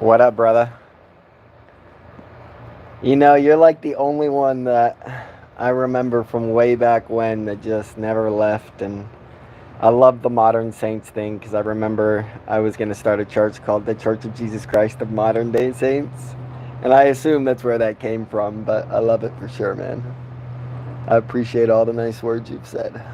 What up, brother? You're like the only one that I remember from way back when that just never left. And I love the Modern Saints thing because I remember I was going to start a church called the Church of Jesus Christ of Modern Day Saints. And I assume that's where that came from, but I love it for sure, man. I appreciate all the nice words you've said.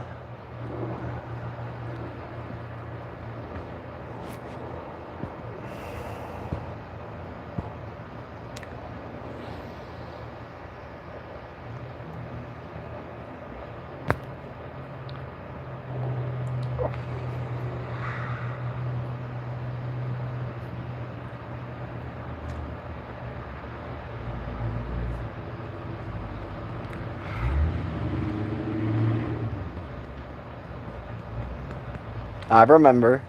I remember.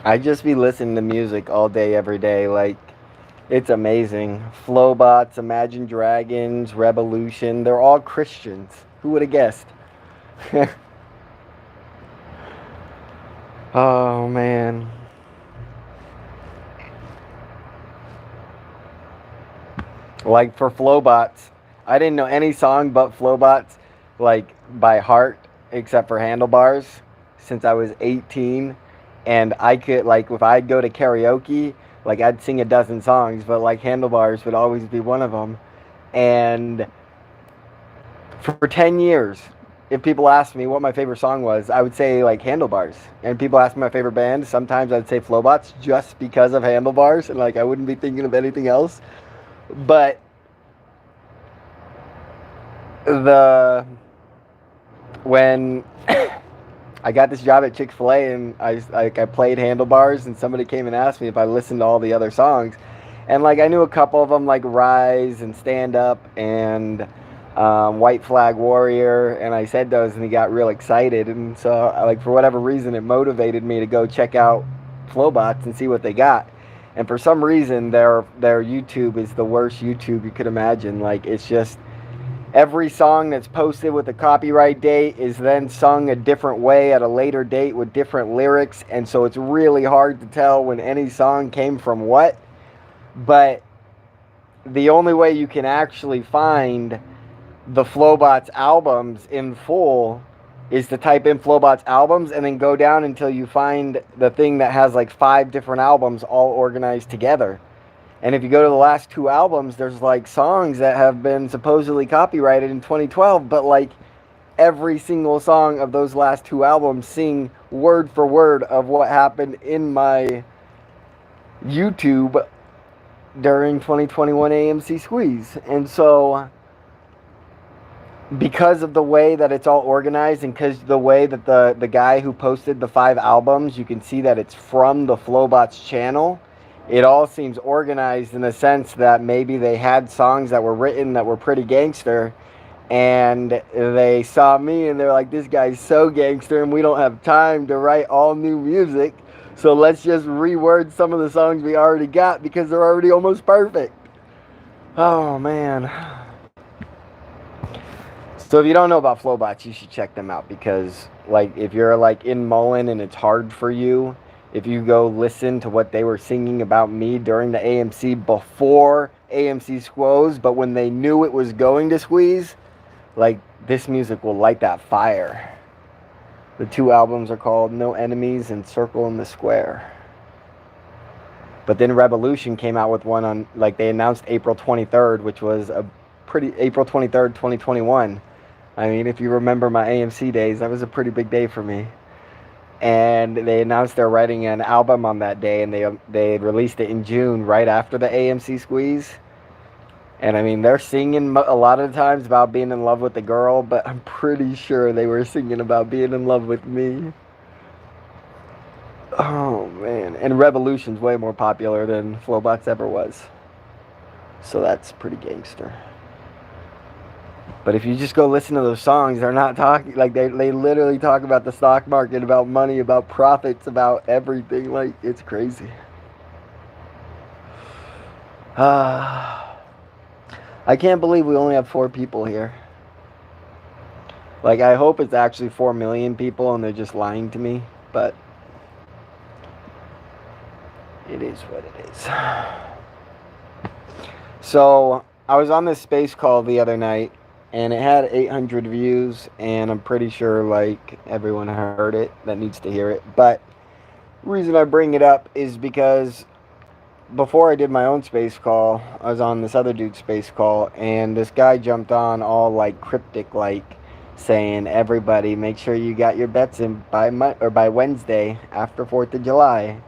I just be listening to music all day, every day. Like, it's amazing. Flowbots, Imagine Dragons, Revolution, they're all Christians. Who would have guessed? Oh, man. Like, for Flowbots, I didn't know any song but Flowbots, like, by heart, except for Handlebars, since I was 18. And I could, like, if I'd go to karaoke, like, I'd sing a dozen songs, but, like, Handlebars would always be one of them. And for 10 years, if people asked me what my favorite song was, I would say, like, Handlebars. And people ask me my favorite band, sometimes I'd say Flowbots just because of Handlebars, and, like, I wouldn't be thinking of anything else. But when I got this job at Chick-fil-A and I played Handlebars, and somebody came and asked me if I listened to all the other songs, and like I knew a couple of them, like Rise and Stand Up and White Flag Warrior, and I said those, and he got real excited, and so like for whatever reason it motivated me to go check out Flowbots and see what they got. And for some reason their YouTube is the worst YouTube you could imagine. Like, it's just every song that's posted with a copyright date is then sung a different way at a later date with different lyrics, and so it's really hard to tell when any song came from what. But the only way you can actually find the Flowbots albums in full is to type in Flowbots albums and then go down until you find the thing that has like 5 different albums all organized together. And if you go to the last 2 albums, there's like songs that have been supposedly copyrighted in 2012, but like every single song of those last 2 albums sing word for word of what happened in my YouTube during 2021 AMC Squeeze. And so, because of the way that it's all organized, and because the way that the guy who posted the 5 albums, you can see that it's from the Flowbots channel, it all seems organized in the sense that maybe they had songs that were written that were pretty gangster, and they saw me and they're like, this guy's so gangster and we don't have time to write all new music, so let's just reword some of the songs we already got because they're already almost perfect. Oh, man. So if you don't know about Flowbots, you should check them out, because like if you're like in Mullen and it's hard for you, if you go listen to what they were singing about me during the AMC before AMC Squoze, but when they knew it was going to Squeeze, like, this music will light that fire. The 2 albums are called No Enemies and Circle in the Square. But then Revolution came out with one on, like, they announced April 23rd, which was a pretty, April 23rd, 2021. I mean, if you remember my AMC days, that was a pretty big day for me. And they announced they're writing an album on that day, and they released it in June, right after the AMC Squeeze. And I mean, they're singing a lot of the times about being in love with the girl, but I'm pretty sure they were singing about being in love with me. Oh, man. And Revolution's way more popular than Flowbots ever was. So that's pretty gangster. But if you just go listen to those songs, they're not talking, like, they literally talk about the stock market, about money, about profits, about everything. Like, it's crazy. I can't believe we only have 4 people here. Like, I hope it's actually 4 million people and they're just lying to me, but it is what it is. So, I was on this space call the other night, and it had 800 views, and I'm pretty sure, like, everyone heard it that needs to hear it. But the reason I bring it up is because before I did my own space call, I was on this other dude's space call, and this guy jumped on all, like, cryptic, like, saying, everybody, make sure you got your bets in by Wednesday after 4th of July.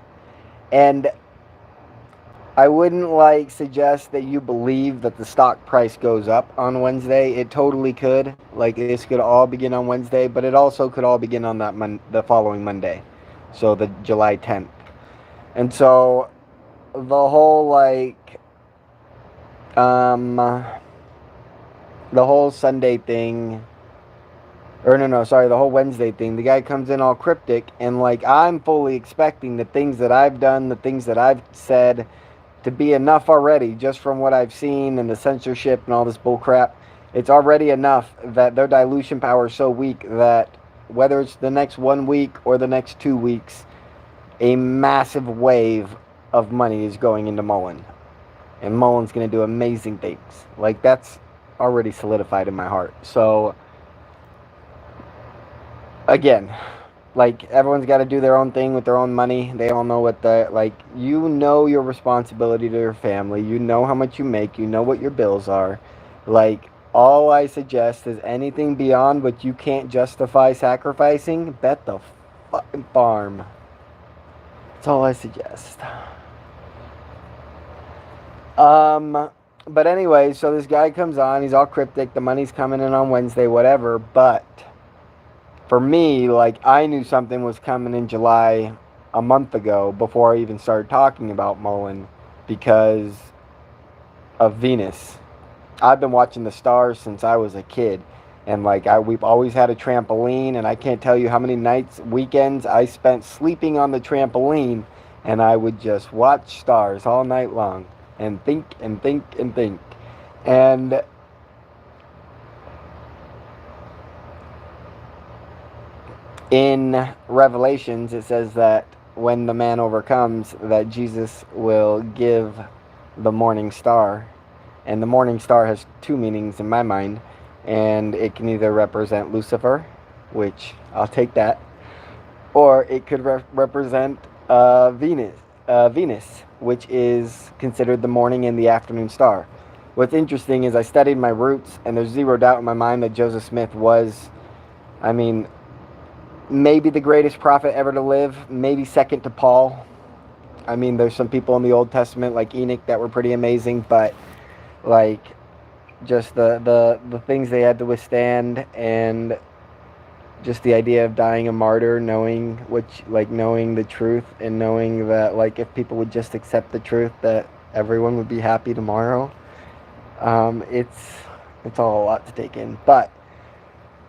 And I wouldn't, like, suggest that you believe that the stock price goes up on Wednesday. It totally could. Like, this could all begin on Wednesday, but it also could all begin on that the following Monday. So, the July 10th. And so, the whole, like, the whole Sunday thing, or the whole Wednesday thing, the guy comes in all cryptic, and, like, I'm fully expecting the things that I've done, the things that I've said, to be enough already, just from what I've seen and the censorship and all this bullcrap. It's already enough that their dilution power is so weak that whether it's the next 1 week or the next 2 weeks, a massive wave of money is going into Mullen. And Mullen's going to do amazing things. Like, that's already solidified in my heart. So, again, like, everyone's got to do their own thing with their own money. They all know what you know your responsibility to your family. You know how much you make. You know what your bills are. Like, all I suggest is anything beyond what you can't justify sacrificing, bet the fucking farm. That's all I suggest. But anyway, so this guy comes on. He's all cryptic. The money's coming in on Wednesday, whatever. But for me, like, I knew something was coming in July a month ago before I even started talking about Mullen because of Venus. I've been watching the stars since I was a kid. And, like, we've always had a trampoline, and I can't tell you how many nights, weekends, I spent sleeping on the trampoline, and I would just watch stars all night long and think and think and think. And in Revelations, it says that when the man overcomes, that Jesus will give the morning star. And the morning star has 2 meanings in my mind. And it can either represent Lucifer, which I'll take that, or it could represent Venus, which is considered the morning and the afternoon star. What's interesting is I studied my roots, and there's zero doubt in my mind that Joseph Smith was, I mean, maybe the greatest prophet ever to live, maybe second to Paul. I mean, there's some people in the Old Testament like Enoch that were pretty amazing, but, like, just the things they had to withstand, and just the idea of dying a martyr, knowing knowing the truth, and knowing that, like, if people would just accept the truth, that everyone would be happy tomorrow. It's all a lot to take in. But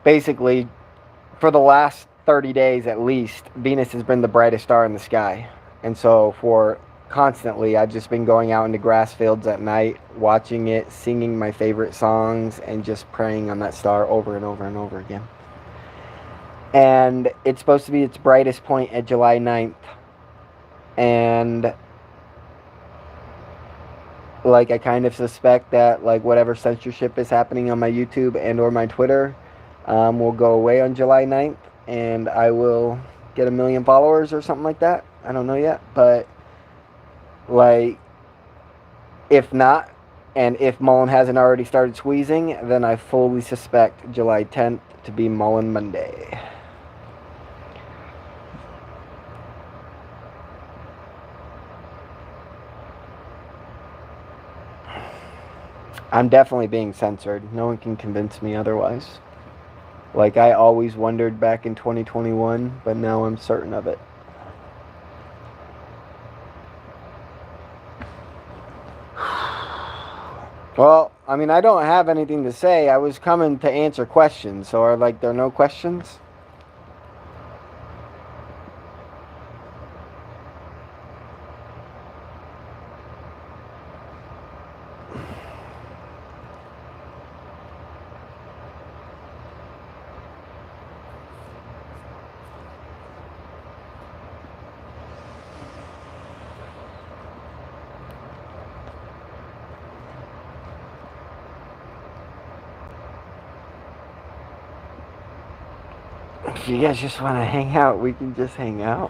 basically, for the last 30 days at least, Venus has been the brightest star in the sky. And so for constantly, I've just been going out into grass fields at night, watching it, singing my favorite songs, and just praying on that star over and over and over again. And it's supposed to be its brightest point at July 9th. And, like, I kind of suspect that, like, whatever censorship is happening on my YouTube and or my Twitter will go away on July 9th. And I will get 1 million followers or something like that. I don't know yet. But, like, if not, and if Mullen hasn't already started squeezing, then I fully suspect July 10th to be Mullen Monday. I'm definitely being censored. No one can convince me otherwise. Like, I always wondered back in 2021, but now I'm certain of it. Well, I mean, I don't have anything to say. I was coming to answer questions. So are like there no questions? If you guys just want to hang out, we can just hang out.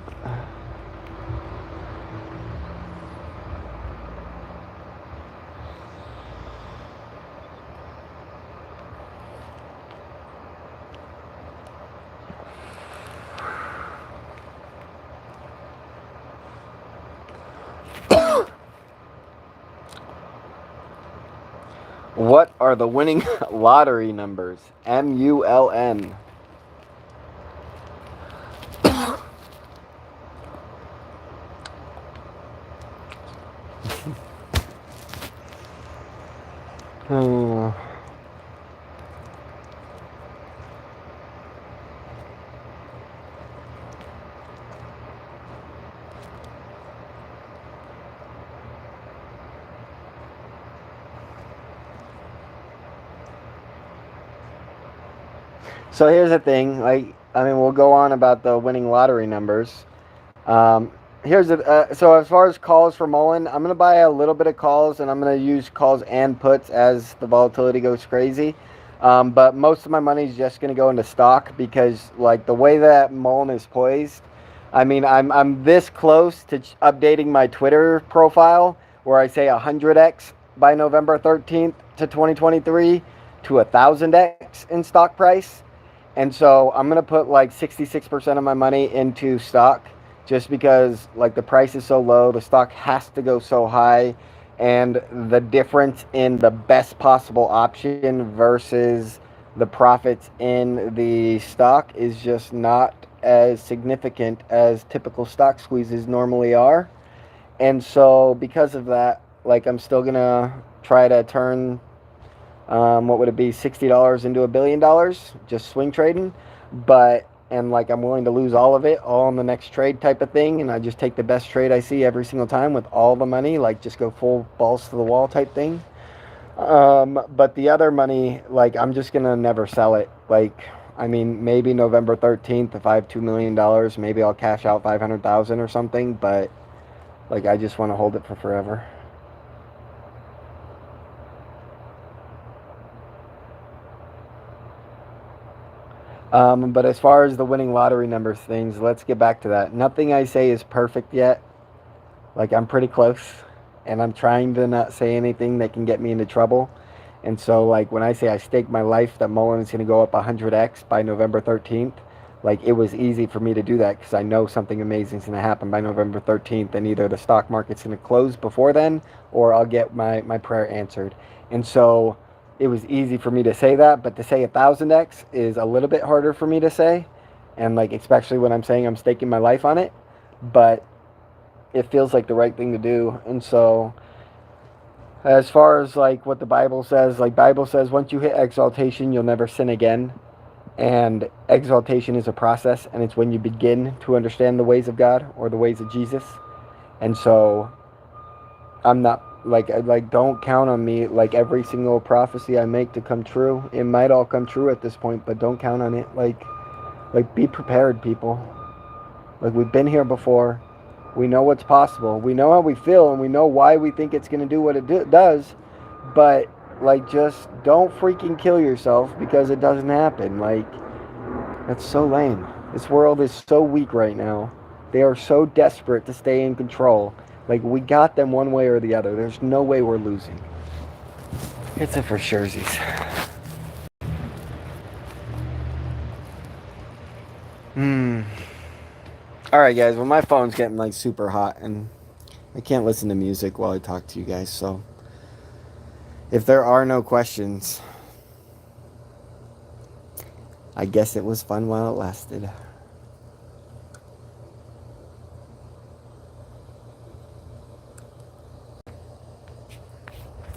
What are the winning lottery numbers? MULN. Hmm. So here's the thing. Like, I mean, we'll go on about the winning lottery numbers. Um, here's the so as far as calls for Mullen, I'm gonna buy a little bit of calls, and I'm gonna use calls and puts as the volatility goes crazy. But most of my money is just gonna go into stock because, like, the way that Mullen is poised, I mean, I'm this close to updating my Twitter profile where I say 100x by November 13th to 2023 to 1000x in stock price. And so I'm gonna put like 66% of my money into stock, just because like the price is so low, the stock has to go so high, and the difference in the best possible option versus the profits in the stock is just not as significant as typical stock squeezes normally are. And so because of that, like I'm still gonna try to turn what would it be, $60 into $1 billion, just swing trading. But and like I'm willing to lose all of it all in the next trade type of thing, and I just take the best trade I see every single time with all the money, like just go full balls to the wall type thing. But the other money, like I'm just gonna never sell it. Like, I mean, maybe November 13th, if I have $2 million, maybe I'll cash out 500,000 or something. But like I just want to hold it for forever. But as far as the winning lottery numbers things, let's get back to that. Nothing I say is perfect yet. Like, I'm pretty close, and I'm trying to not say anything that can get me into trouble. And so, like, when I say I stake my life that Mullen is going to go up 100x by November 13th, like, it was easy for me to do that because I know something amazing is going to happen by November 13th, and either the stock market's going to close before then or I'll get my prayer answered. And so it was easy for me to say that, but to say 1000x is a little bit harder for me to say. And, like, especially when I'm saying I'm staking my life on it. But it feels like the right thing to do. And so as far as like what the Bible says, like Bible says once you hit exaltation you'll never sin again. And exaltation is a process, and it's when you begin to understand the ways of God or the ways of Jesus. And so I'm not like don't count on me like every single prophecy I make to come true. It might all come true at this point, but don't count on it. Like be prepared, people. Like we've been here before. We know what's possible. We know how we feel, and we know why we think it's going to do what it does. But, like, just don't freaking kill yourself because it doesn't happen. Like, that's so lame. This world is so weak right now. They are so desperate to stay in control. Like, we got them one way or the other. There's no way we're losing. It's a for surezies. Alright, guys. Well, my phone's getting, like, super hot, and I can't listen to music while I talk to you guys, so if there are no questions, I guess it was fun while it lasted.